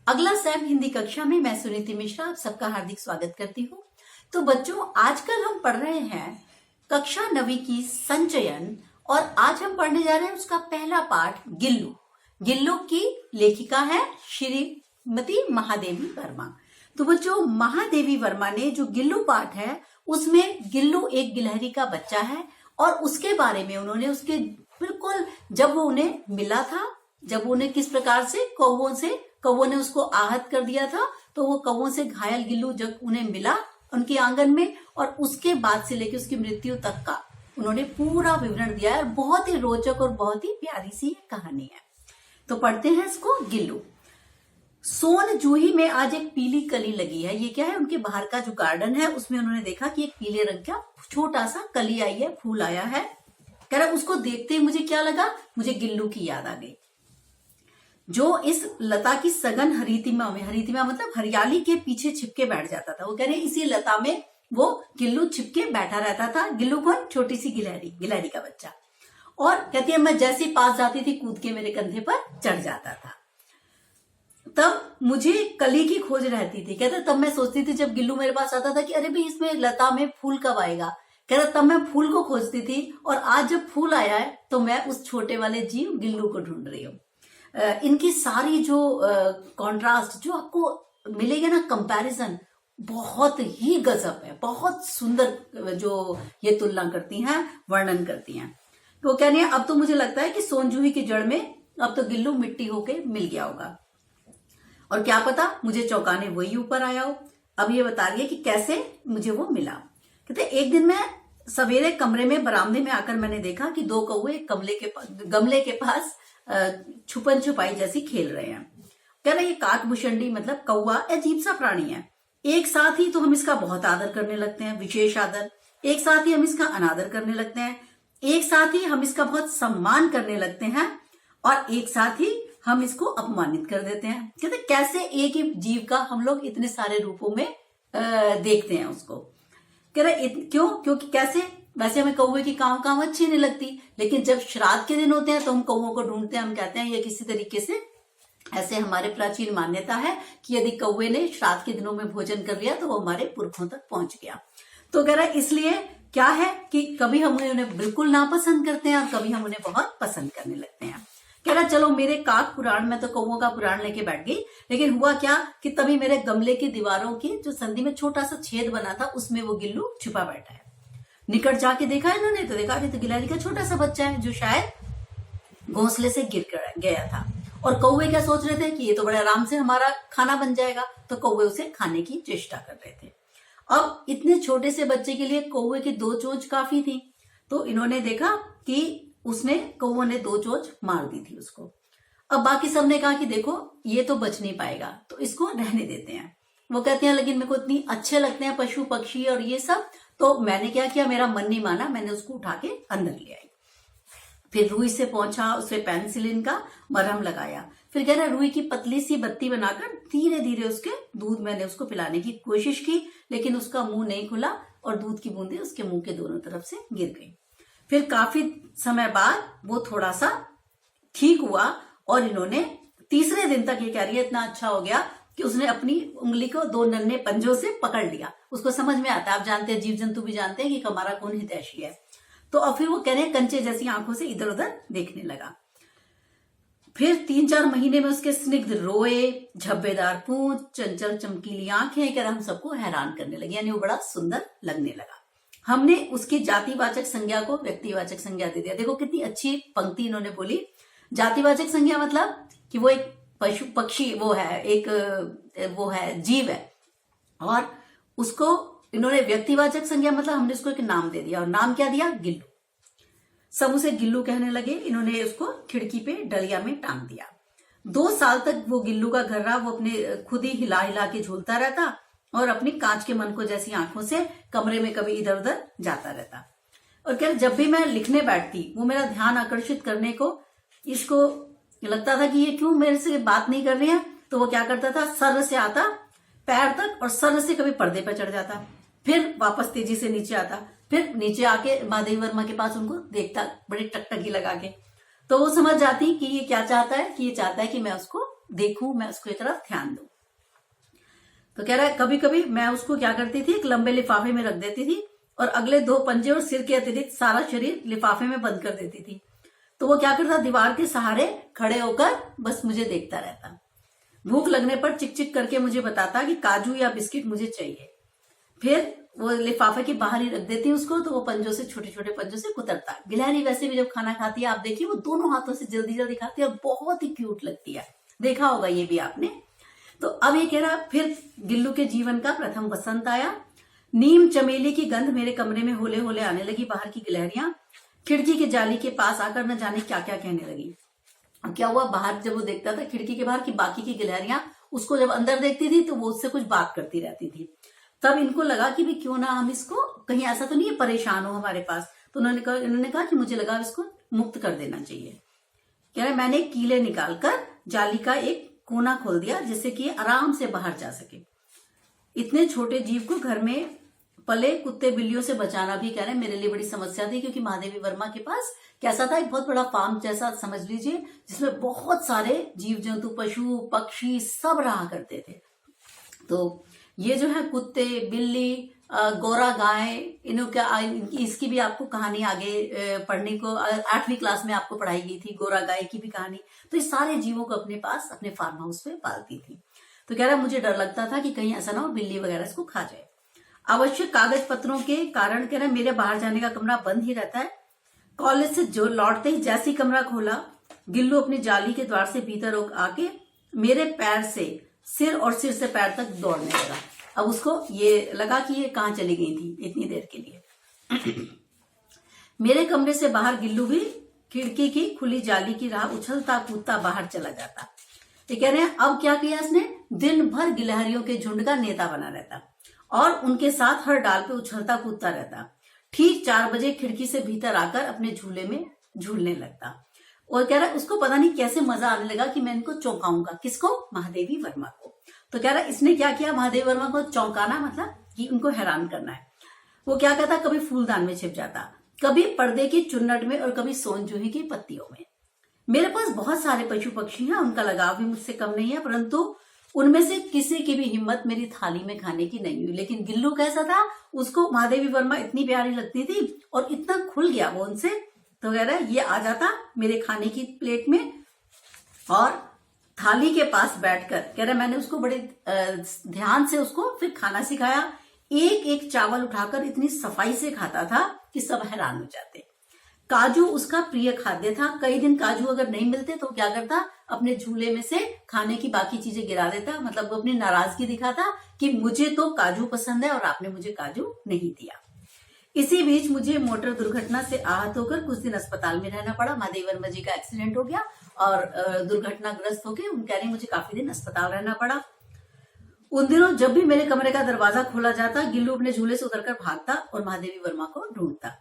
अगला सैम हिंदी कक्षा में मैं सुनीति मिश्रा आप सबका हार्दिक स्वागत करती हूँ। तो बच्चों, आजकल हम पढ़ रहे हैं कक्षा 9वीं की संचयन और आज हम पढ़ने जा रहे हैं उसका पहला पाठ गिल्लू। गिल्लू की लेखिका है श्रीमती महादेवी वर्मा। तो बच्चों, महादेवी वर्मा ने जो गिल्लू पाठ है उसमें गिल्लू एक गिलहरी का बच्चा है और उसके बारे में उन्होंने उसके बिल्कुल जब वो उन्हें मिला था, जब उन्हें किस प्रकार से कौवों ने उसको आहत कर दिया था, तो वो कौवों से घायल गिल्लू जब उन्हें मिला उनके आंगन में और उसके बाद से लेकर उसकी मृत्यु तक का उन्होंने पूरा विवरण दिया है। बहुत ही रोचक और बहुत ही प्यारी सी कहानी है। तो पढ़ते हैं इसको। गिल्लू। सोन जूही में आज एक पीली कली लगी है। ये क्या है? उनके बाहर का जो गार्डन है उसमें उन्होंने देखा कि एक पीले रंग का छोटा सा कली आई है, फूल आया है। कह रहा उसको देखते ही मुझे क्या लगा? मुझे गिल्लू की याद आ गई, जो इस लता की सघन हरितिमा मतलब हरियाली के पीछे छिपके बैठ जाता था। वो कह रहे इसी लता में वो गिल्लू छिपके बैठा रहता था। गिल्लू कौन? छोटी सी गिलहरी का बच्चा। और कहती है मैं जैसे पास जाती थी कूद के मेरे कंधे पर चढ़ जाता था। तब मुझे कली की खोज रहती थी। कहते तब मैं सोचती थी जब गिल्लू मेरे पास आता था कि अरे भाई इसमें लता में फूल कब आएगा। कहता तब मैं फूल को खोजती थी और आज जब फूल आया है तो मैं उस छोटे वाले जीव गिल्लू को ढूंढ रही हूँ। इनकी सारी जो कॉन्ट्रास्ट जो आपको मिलेगा ना, कंपैरिजन बहुत ही गजब है। बहुत सुंदर जो ये तुलना करती हैं, वर्णन करती हैं। तो कह रही है अब तो मुझे लगता है कि सोनजूही की जड़ में अब तो गिल्लू मिट्टी होके मिल गया होगा और क्या पता मुझे चौंकाने वही ऊपर आया हो। अब ये बता रही है कि कैसे मुझे वो मिला। कहते एक दिन मैं सवेरे कमरे में बरामदे में आकर मैंने देखा कि दो कौवे गमले के पास छुपन छुपाई जैसी खेल रहे हैं। कह रहे ये काकभूषणी मतलब कौवा अजीब सा प्राणी है। एक साथ ही तो हम इसका बहुत आदर करने लगते हैं, विशेष आदर। एक साथ ही हम इसका अनादर करने लगते हैं। एक साथ ही हम इसका बहुत सम्मान करने लगते हैं और एक साथ ही हम इसको अपमानित कर देते हैं। कहते कैसे एक ही जीव का हम लोग इतने सारे रूपों में देखते हैं उसको। कह रहे क्यों? क्योंकि कैसे? वैसे हमें कौवे की काव अच्छी नहीं लगती, लेकिन जब श्राद्ध के दिन होते हैं तो हम कौवों को ढूंढते हैं। हम कहते हैं ये किसी तरीके से ऐसे हमारे प्राचीन मान्यता है कि यदि कौवे ने श्राद्ध के दिनों में भोजन कर लिया तो वो हमारे पुरखों तक पहुंच गया। तो कह रहा है इसलिए क्या है कि कभी हम उन्हें बिल्कुल नापसंद करते हैं और कभी हम उन्हें बहुत पसंद करने लगते हैं। कह रहा चलो मेरे काक पुराण में तो कौवों का पुराण लेके बैठ गई, लेकिन हुआ क्या कि तभी मेरे गमले की दीवारों की जो संधि में छोटा सा छेद बना था उसमें वो गिल्लू छुपा बैठा है। निकट जाके देखा इन्होंने तो देखा तो गिलहरी का छोटा सा बच्चा है जो शायद घोंसले से गिर गया था। और कौवे क्या सोच रहे थे कि ये तो बड़े आराम से हमारा खाना बन जाएगा, तो कौवे उसे खाने की चेष्टा कर रहे थे। अब इतने छोटे से बच्चे के लिए कौवे की 2 चोंच काफी थी। तो इन्होंने देखा कि कौवों ने 2 चोंच मार दी थी उसको। अब बाकी सबने कहा कि देखो ये तो बच नहीं पाएगा तो इसको रहने देते हैं। वो कहते हैं लेकिन मेरे को इतनी अच्छे लगते हैं पशु पक्षी और ये सब, तो मैंने क्या किया, मेरा मन नहीं माना, मैंने उसको उठा के अंदर ले आई। फिर रुई से पहुंचा, उससे पेनिसिलिन का मरहम लगाया। फिर कह रहा रुई की पतली सी बत्ती बनाकर धीरे धीरे उसके दूध मैंने उसको पिलाने की कोशिश की, लेकिन उसका मुंह नहीं खुला और दूध की बूंदें उसके मुंह के दोनों तरफ से गिर गई। फिर काफी समय बाद वो थोड़ा सा ठीक हुआ और इन्होंने तीसरे दिन तक, ये कह रही है इतना अच्छा हो गया कि उसने अपनी उंगली को 2 नन्हे पंजों से पकड़ लिया। उसको समझ में आता है, आप जानते हैं जीव जंतु भी जानते हैं कि हमारा कौन हितैषी है। तो अब फिर वो कह रहे हैं कंचे जैसी आंखों से इधर उधर देखने लगा। फिर 3-4 महीने में उसके स्निग्ध रोए, झब्बेदार पूंछ, चंचल चमकीली आंखें हम सबको हैरान करने लगी, यानी वो बड़ा सुंदर लगने लगा। हमने उसकी जातिवाचक संज्ञा को व्यक्तिवाचक संज्ञा दे दिया। देखो कितनी अच्छी पंक्ति इन्होंने बोली। जातिवाचक संज्ञा मतलब कि वो एक पशु पक्षी वो है जीव है, और उसको इन्होंने व्यक्तिवाचक संज्ञा मतलब हमने उसको एक नाम दे दिया। और नाम क्या दिया? गिल्लू। सब उसे गिल्लू कहने लगे। इन्होंने उसको खिड़की पे डलिया में टांग दिया। 2 साल तक वो गिल्लू का घर रहा। वो अपने खुद ही हिला हिला के झूलता रहता और अपनी कांच के मनको जैसी आंखों से कमरे में कभी इधर उधर जाता रहता। और क्या जब भी मैं लिखने बैठती वो मेरा ध्यान आकर्षित करने को इसको लगता था कि ये क्यों मेरे से बात नहीं कर रही है, तो वो क्या करता था, सर से आता पैर तक और सर से कभी पर्दे पर चढ़ जाता, फिर वापस तेजी से नीचे आता, फिर नीचे आके महादेवी वर्मा के पास उनको देखता बड़ी टकटकी लगा के। तो वो समझ जाती कि ये क्या चाहता है, कि ये चाहता है कि मैं उसको देखूं, मैं उसको एक तरफ ध्यान दूं। तो कह रहा है कभी कभी मैं उसको क्या करती थी, एक लंबे लिफाफे में रख देती थी और अगले 2 पंजे और सिर के अतिरिक्त सारा शरीर लिफाफे में बंद कर देती थी। तो वो क्या करता, दीवार के सहारे खड़े होकर बस मुझे देखता रहता। भूख लगने पर चिक चिक करके मुझे बताता कि काजू या बिस्किट मुझे चाहिए। फिर वो लिफाफे के बाहर ही रख देती उसको, तो वो पंजों से, छोटे छोटे पंजों से कुतरता। गिलहरी वैसे भी जब खाना खाती है, आप देखिए वो दोनों हाथों से जल्दी जल्दी खाती है और बहुत ही क्यूट लगती है, देखा होगा ये भी आपने। तो अब ये कह रहा, फिर गिल्लू के जीवन का प्रथम वसंत आया। नीम चमेली की गंध मेरे कमरे में होले होले आने लगी। बाहर की गिलहरियां खिड़की के जाली के पास आकर न जाने क्या क्या कहने लगी। अब क्या हुआ, बाहर जब वो देखता था खिड़की के बाहर की बाकी की गिलहरियां उसको जब अंदर देखती थी तो वो उससे कुछ बात करती रहती थी। तब इनको लगा कि भी क्यों ना हम इसको, कहीं ऐसा तो नहीं है परेशान हो हमारे पास। तो इन्होंने कहा कि मुझे लगा इसको मुक्त कर देना चाहिए। कह रहे मैंने कीले निकालकर जाली का एक कोना खोल दिया जिससे कि आराम से बाहर जा सके। इतने छोटे जीव को घर में पले कुत्ते बिल्लियों से बचाना भी, कह रहे मेरे लिए बड़ी समस्या थी, क्योंकि महादेवी वर्मा के पास कैसा था, एक बहुत बड़ा फार्म जैसा समझ लीजिए, जिसमें बहुत सारे जीव जंतु, पशु पक्षी सब रहा करते थे। तो ये जो है कुत्ते बिल्ली, गोरा गाय, इसकी भी आपको कहानी आगे पढ़ने को 8वीं क्लास में आपको पढ़ाई गई थी, गोरा गाय की भी कहानी। तो इस सारे जीवों को अपने पास अपने फार्म हाउस में पालती थी। तो कह रहा मुझे डर लगता था कि कहीं ऐसा ना हो बिल्ली वगैरह इसको खा जाए। आवश्यक कागज पत्रों के कारण कह रहा मेरे बाहर जाने का कमरा बंद ही रहता है। कॉलेज से जो लौटते ही जैसे ही कमरा खोला, गिल्लू अपनी जाली के द्वार से भीतर आके मेरे पैर से सिर और सिर से पैर तक दौड़ने लगा। अब उसको ये लगा कि ये कहाँ चली गई थी इतनी देर के लिए। मेरे कमरे से बाहर गिल्लू भी खिड़की की खुली जाली की राह उछलता कूदता बाहर चला जाता। ये कह रहे हैं अब क्या किया इसने, दिन भर गिलहरियों के झुंड का नेता बना रहता और उनके साथ हर डाल पे उछलता कूदता रहता। ठीक 4 बजे खिड़की से भीतर आकर अपने झूले में झूलने लगता और कह रहा है उसको पता नहीं कैसे मजा आने लगा कि मैं इनको चौंकाऊंगा। किसको, महादेवी वर्मा को। तो कह रहा है इसने क्या किया, महादेवी वर्मा को चौंकाना मतलब कि उनको हैरान करना है। वो क्या कहता, कभी फूलदान में छिप जाता, कभी पर्दे की चुन्नट में और कभी सोन जूही की पत्तियों में। मेरे पास बहुत सारे पशु पक्षी हैं, उनका लगाव भी मुझसे कम नहीं है, परंतु उनमें से किसी की भी हिम्मत मेरी थाली में खाने की नहीं हुई। लेकिन गिल्लू कैसा था, उसको महादेवी वर्मा इतनी प्यारी लगती थी और इतना खुल गया वो उनसे। तो कह रहा है ये आ जाता मेरे खाने की प्लेट में और थाली के पास बैठकर, कह रहा मैंने उसको बड़े ध्यान से उसको फिर खाना सिखाया। एक एक चावल उठाकर इतनी सफाई से खाता था कि सब हैरान हो जाते। काजू उसका प्रिय खाद्य था। कई दिन काजू अगर नहीं मिलते तो क्या करता, अपने झूले में से खाने की बाकी चीजें गिरा देता। मतलब वो अपनी नाराजगी दिखाता कि मुझे तो काजू पसंद है और आपने मुझे काजू नहीं दिया। इसी बीच मुझे मोटर दुर्घटना से आहत होकर कुछ दिन अस्पताल में रहना पड़ा। महादेवी वर्मा जी का एक्सीडेंट हो गया और दुर्घटनाग्रस्त होकर उनके लिए मुझे काफी दिन अस्पताल रहना पड़ा। उन दिनों जब भी मेरे कमरे का दरवाजा खोला जाता, गिल्लू अपने झूले से उतरकर भागता और महादेवी वर्मा को ढूंढता।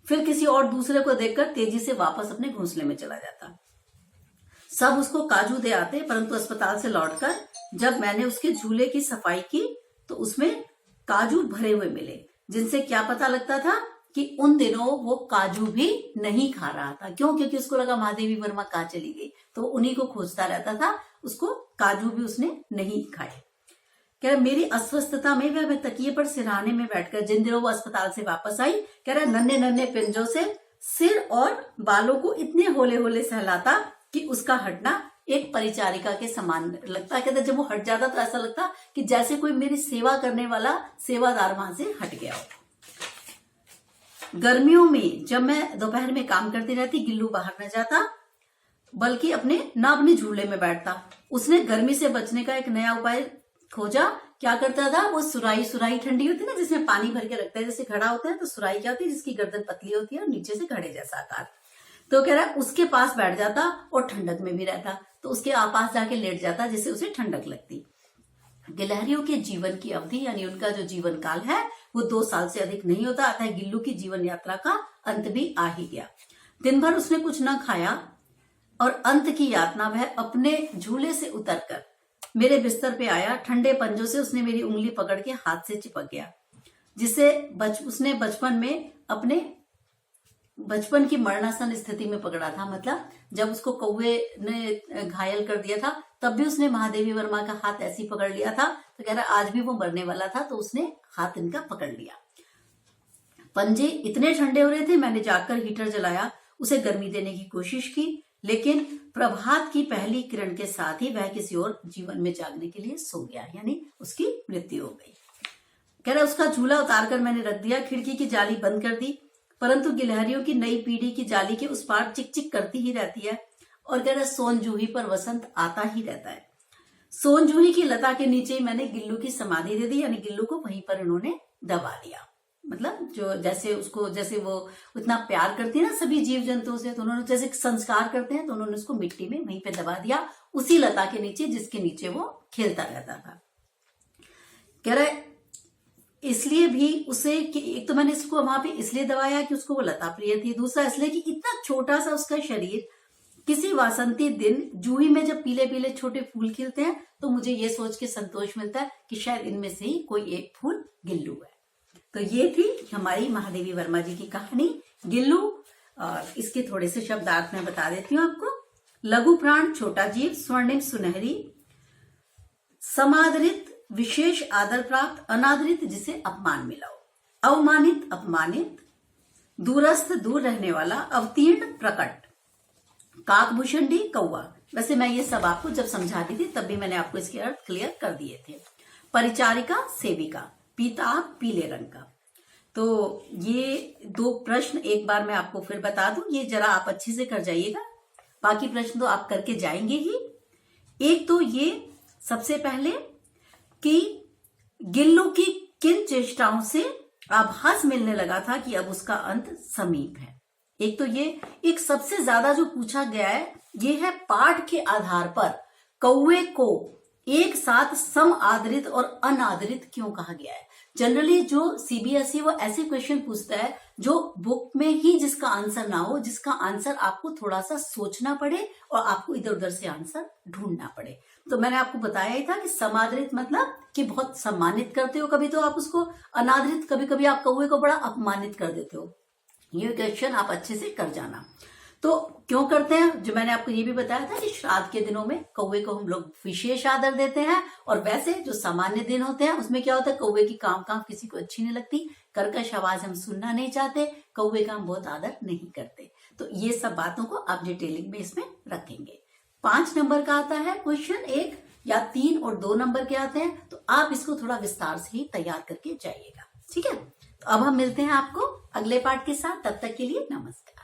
फिर किसी और दूसरे को देखकर तेजी से वापस अपने घोंसले में चला जाता। सब उसको काजू दे आते, परंतु अस्पताल से लौटकर जब मैंने उसके झूले की सफाई की तो उसमें काजू भरे हुए मिले, जिनसे क्या पता लगता था कि उन दिनों वो काजू भी नहीं खा रहा था। क्यों? क्योंकि उसको लगा महादेवी वर्मा कहाँ चली गई, तो उन्हीं को खोजता रहता था। उसको काजू भी उसने नहीं खाए। कह रहा मेरी अस्वस्थता में वह तकिए पर सिरहाने में बैठकर जिन दिनों वो अस्पताल से वापस आई, कह रहा नन्हे नन्हे पिंजों से सिर और बालों को इतने होले होले सहलाता कि उसका हटना एक परिचारिका के समान लगता। कहता जब वो हट जाता तो ऐसा लगता कि जैसे कोई मेरी सेवा करने वाला सेवादार वहां से हट गया हो। गर्मियों में जब मैं दोपहर में काम करती रहती, गिल्लू बाहर न जाता बल्कि अपने झूले में बैठता। उसने गर्मी से बचने का एक नया उपाय खोजा। क्या करता था, वो सुराही ठंडी होती है ना, जिसमें पानी भर के रखता है, जैसे घड़ा होता है तो सुराही क्या होती है, जिसकी गर्दन पतली होती है और नीचे से घड़े जैसा आकार। तो कह रहा है उसके पास बैठ जाता और ठंडक में भी रहता, तो उसके पास जाके लेट जाता जिससे उसे ठंडक लगती। गिलहरियों के जीवन की अवधि यानी उनका जो जीवन काल है वो 2 साल से अधिक नहीं होता, अतः गिल्लू की जीवन यात्रा का अंत भी आ ही गया। दिन भर उसने कुछ न खाया और अंत की यातना वह अपने झूले से उतरकर मेरे बिस्तर पे आया। ठंडे पंजों से उसने मेरी उंगली पकड़ के हाथ से चिपक गया, जिसे उसने बचपन में अपने बचपन की मरणासन स्थिति में पकड़ा था। मतलब जब उसको कौवे ने घायल कर दिया था तब भी उसने महादेवी वर्मा का हाथ ऐसे ही पकड़ लिया था। तो कह रहा आज भी वो मरने वाला था तो उसने हाथ इनका पकड़ लिया। पंजे इतने ठंडे हो रहे थे, मैंने जाकर हीटर जलाया, उसे गर्मी देने की कोशिश की, लेकिन प्रभात की पहली किरण के साथ ही वह किसी और जीवन में जागने के लिए सो गया, यानी उसकी मृत्यु हो गई। कह रहा उसका झूला उतारकर मैंने रख दिया, खिड़की की जाली बंद कर दी, परंतु गिलहरियों की नई पीढ़ी की जाली के उस पार चिक चिक करती ही रहती है। और कह रहा सोन जूही पर वसंत आता ही रहता है। सोन जूही की लता के नीचे ही मैंने गिल्लू की समाधि दे दी, यानी गिल्लू को वहीं पर इन्होंने दबा दिया। मतलब जो जैसे वो उतना प्यार करती है ना सभी जीव जंतुओं से, तो उन्होंने जैसे संस्कार करते हैं तो उन्होंने उसको मिट्टी में वहीं पे दबा दिया, उसी लता के नीचे जिसके नीचे वो खेलता रहता था। कह रहा इसलिए भी उसे कि एक तो मैंने इसको वहां पे इसलिए दबाया कि उसको वो लता प्रिय थी, दूसरा इसलिए कि इतना छोटा सा उसका शरीर, किसी वासंती दिन जूही में जब पीले पीले छोटे फूल खिलते हैं तो मुझे ये सोच के संतोष मिलता है कि शायद इनमें से ही कोई एक फूल गिल्लू है। तो ये थी हमारी महादेवी वर्मा जी की कहानी गिल्लू। और इसके थोड़े से शब्दार्थ मैं बता देती हूँ आपको। लघु प्राण छोटा जीव, स्वर्णिम सुनहरी, समादरित विशेष आदर प्राप्त, अनादरित जिसे अपमान मिला हो, अवमानित अपमानित, दूरस्थ दूर रहने वाला, अवतीर्ण प्रकट, काकभूषणी कौवा। वैसे मैं ये सब आपको जब समझाती थी तब भी मैंने आपको इसके अर्थ क्लियर कर दिए थे। परिचारिका सेविका, पीता पीले रंग का। तो ये दो प्रश्न एक बार मैं आपको फिर बता दूं, ये जरा आप अच्छे से कर जाइएगा, बाकी प्रश्न तो आप करके जाएंगे ही। एक तो ये सबसे पहले कि गिल्लू की किन चेष्टाओं से आभास मिलने लगा था कि अब उसका अंत समीप है। एक तो ये एक सबसे ज्यादा जो पूछा गया है ये है पाठ के आधार पर कौवे को एक साथ सम आदरित और अनादरित क्यों कहा गया है। जनरली जो सीबीएसई वो ऐसे क्वेश्चन पूछता है जो बुक में ही जिसका आंसर ना हो, जिसका आंसर आपको थोड़ा सा सोचना पड़े और आपको इधर उधर से आंसर ढूंढना पड़े। तो मैंने आपको बताया ही था कि समादरित मतलब कि बहुत सम्मानित करते हो कभी तो आप उसको, अनादरित कभी कभी आप कौवे को बड़ा अपमानित कर देते हो। ये क्वेश्चन आप अच्छे से कर जाना। तो क्यों करते हैं, जो मैंने आपको ये भी बताया था कि श्राद्ध के दिनों में कौवे को हम लोग विशेष आदर देते हैं, और वैसे जो सामान्य दिन होते हैं उसमें क्या होता है कौवे की काम किसी को अच्छी नहीं लगती, कर्कश आवाज हम सुनना नहीं चाहते, कौवे का हम बहुत आदर नहीं करते। तो ये सब बातों को आप डिटेलिंग में इसमें रखेंगे। 5 नंबर का आता है क्वेश्चन, 1 या 3 और 2 नंबर के आते हैं, तो आप इसको थोड़ा विस्तार से ही तैयार करके जाइएगा। ठीक है, तो अब हम मिलते हैं आपको अगले पार्ट के साथ, तब तक के लिए नमस्कार।